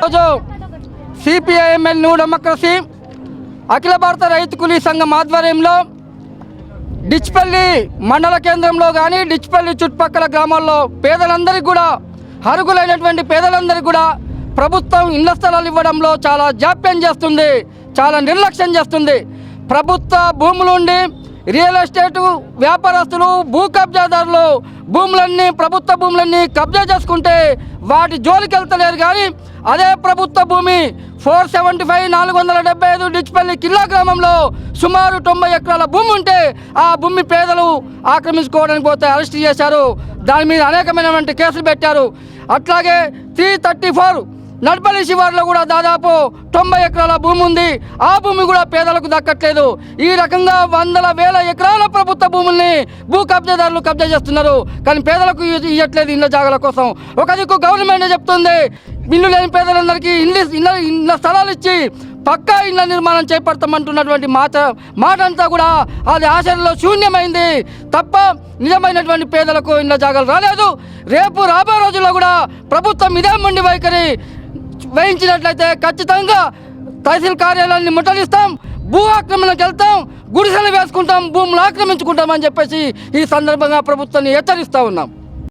రోజు CPIML new democracy అఖిల భారత రైతు కూలీ సంఘం ఆధ్వర్యంలో డిచ్పల్లి మండల కేంద్రంలో కానీ డిచ్పల్లి చుట్టుపక్కల గ్రామాల్లో పేదలందరికీ కూడా అర్హులైనటువంటి పేదలందరికీ కూడా ప్రభుత్వం ఇళ్ల స్థలాలు ఇవ్వడంలో చాలా జాప్యం చేస్తుంది, చాలా నిర్లక్ష్యం చేస్తుంది. ప్రభుత్వ భూములుండి రియల్ ఎస్టేటు వ్యాపారస్తులు భూ కబ్జాదారులు ప్రభుత్వ భూములన్నీ కబ్జా చేసుకుంటే వాటి జోలికి వెళ్తలేరు. కానీ అదే ప్రభుత్వ భూమి 475 475 డిచ్పల్లి కిల్లా గ్రామంలో సుమారు 90 ఎకరాల భూమి ఉంటే ఆ భూమి పేదలు ఆక్రమించుకోవడానికి పోతే అరెస్ట్ చేశారు. దాని మీద అనేకమైనటువంటి కేసులు పెట్టారు. అట్లాగే 334 నడపల్లి శివారులో కూడా దాదాపు 90 ఎకరాల భూమి ఉంది. ఆ భూమి కూడా పేదలకు దక్కట్లేదు. ఈ రకంగా వందల వేల ఎకరాల ప్రభుత్వ భూముల్ని భూ కబ్జాదారులు కబ్జా చేస్తున్నారు. కానీ పేదలకు ఇవ్వట్లేదు ఇళ్ళ జాగాల కోసం. ఒక దిక్కు గవర్నమెంట్ చెప్తుంది ఇల్లు లేని పేదలందరికీ ఇళ్ళ స్థలాలు ఇచ్చి పక్కా ఇళ్ళ నిర్మాణం చేపడతామంటున్నటువంటి మాట అంతా కూడా అది ఆశయంలో శూన్యమైంది తప్ప నిజమైనటువంటి పేదలకు ఇళ్ళ జాగాలు రాలేదు. రేపు రాబోయే రోజుల్లో కూడా ప్రభుత్వం ఇదే మొండి వైఖరి వహించినట్లయితే ఖచ్చితంగా తహసీల్ కార్యాలయాన్ని ముట్టడిస్తాం, భూ ఆక్రమణకు వెళ్తాం, గుడిసెలు వేసుకుంటాం, భూములు ఆక్రమించుకుంటామని చెప్పేసి ఈ సందర్భంగా ప్రభుత్వాన్ని హెచ్చరిస్తూ ఉన్నాం.